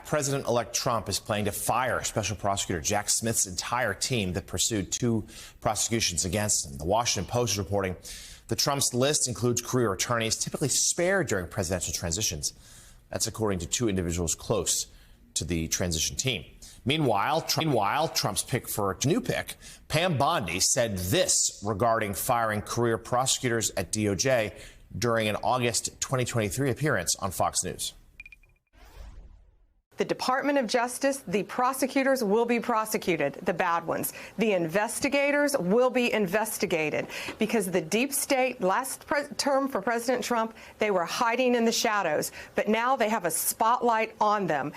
President-elect Trump is planning to fire Special Prosecutor Jack Smith's entire team that pursued 2 prosecutions against him. The Washington Post is reporting that Trump's list includes career attorneys typically spared during presidential transitions. That's according to 2 individuals close to the transition team. Meanwhile, Trump's new pick, Pam Bondi, said this regarding firing career prosecutors at DOJ during an August 2023 appearance on Fox News. The Department of Justice, the prosecutors will be prosecuted, the bad ones. The investigators will be investigated because the deep state, last term for President Trump, they were hiding in the shadows, but now they have a spotlight on them.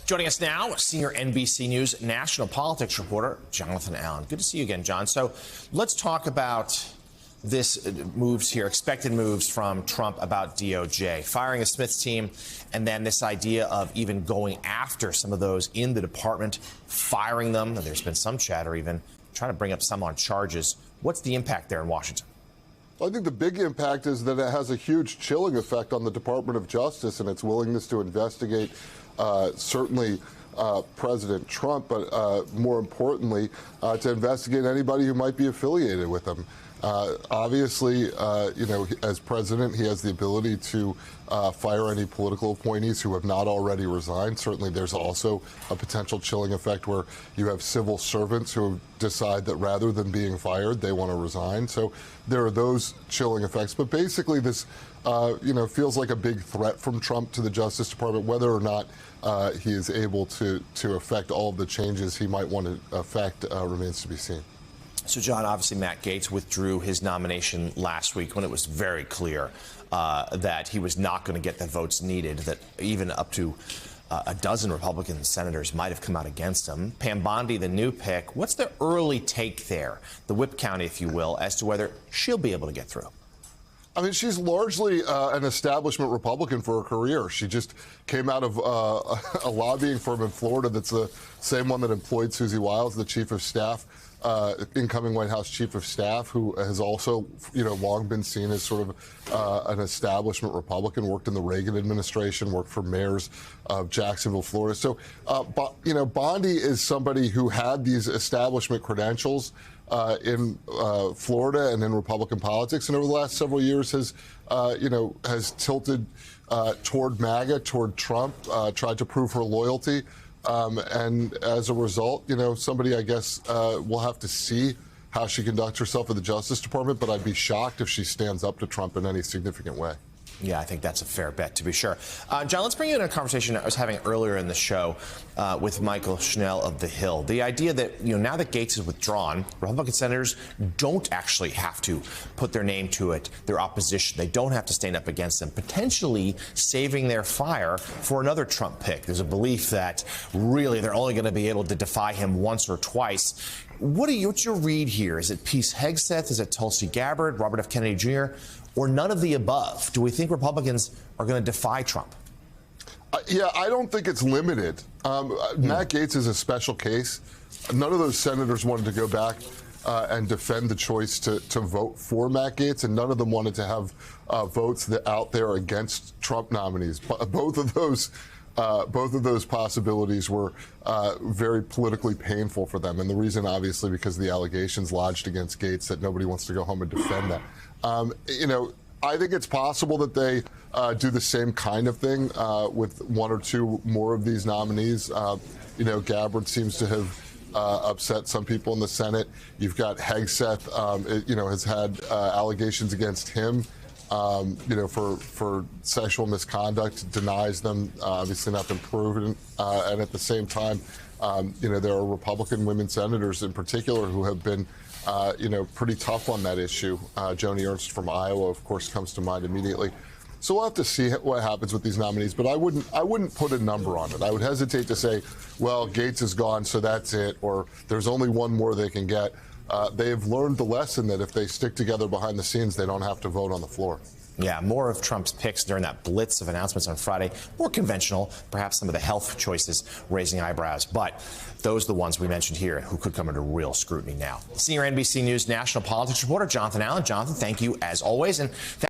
Joining us now, senior NBC News national politics reporter, Jonathan Allen. Good to see you again, John. So let's talk about this expected moves from Trump about DOJ, firing the Smiths team, and then this idea of even going after some of those in the department, firing them. There's been some chatter even trying to bring up some on charges. What's the impact there in Washington? I think the big impact is that it has a huge chilling effect on the Department of Justice and its willingness to investigate certainly President Trump, but more importantly, to investigate anybody who might be affiliated with him. Obviously, as president, he has the ability to fire any political appointees who have not already resigned. Certainly, there's also a potential chilling effect where you have civil servants who decide that rather than being fired, they want to resign. So there are those chilling effects. But basically, this feels like a big threat from Trump to the Justice Department. Whether or not he is able to affect all of the changes he might want to affect remains to be seen. So, John, obviously Matt Gaetz withdrew his nomination last week when it was very clear that he was not going to get the votes needed, that even up to a dozen Republican senators might have come out against him. Pam Bondi, the new pick, what's the early take there, the whip count, if you will, as to whether she'll be able to get through? I mean, she's largely an establishment Republican for her career. She just came out of a lobbying firm in Florida that's the same one that employed Susie Wiles, the chief of staff, incoming White House chief of staff, who has also, long been seen as sort of an establishment Republican, worked in the Reagan administration, worked for mayors of Jacksonville, Florida. So, Bondi is somebody who had these establishment credentials in Florida and in Republican politics, and over the last several years has tilted toward MAGA, toward Trump, tried to prove her loyalty. And as a result, somebody, I guess, will have to see how she conducts herself in the Justice Department, but I'd be shocked if she stands up to Trump in any significant way. Yeah, I think that's a fair bet, to be sure. John, let's bring you in a conversation I was having earlier in the show with Michael Schnell of The Hill. The idea that, now that Gaetz is withdrawn, Republican senators don't actually have to put their name to it, their opposition. They don't have to stand up against them, potentially saving their fire for another Trump pick. There's a belief that really they're only going to be able to defy him once or twice. What's your read here? Is it Pete Hegseth? Is it Tulsi Gabbard, Robert F. Kennedy Jr., or none of the above? Do we think Republicans are going to defy Trump? Yeah, I don't think it's limited. Matt Gaetz is a special case. None of those senators wanted to go back and defend the choice to vote for Matt Gaetz, and none of them wanted to have votes out there against Trump nominees. Both of those possibilities were very politically painful for them. And the reason, obviously, because of the allegations lodged against Gaetz that nobody wants to go home and defend that. I think it's possible that they do the same kind of thing with 1 or 2 more of these nominees. Gabbard seems to have upset some people in the Senate. You've got Hegseth, has had allegations against him. For sexual misconduct, denies them, obviously not been proven. And at the same time, there are Republican women senators in particular who have been, pretty tough on that issue. Joni Ernst from Iowa, of course, comes to mind immediately. So we'll have to see what happens with these nominees, but I wouldn't put a number on it. I would hesitate to say, well, Gaetz is gone, so that's it, or there's only one more they can get. They've learned the lesson that if they stick together behind the scenes, they don't have to vote on the floor. Yeah, more of Trump's picks during that blitz of announcements on Friday. More conventional, perhaps some of the health choices raising eyebrows. But those are the ones we mentioned here who could come under real scrutiny now. Senior NBC News national politics reporter Jonathan Allen. Jonathan, thank you as always. And thank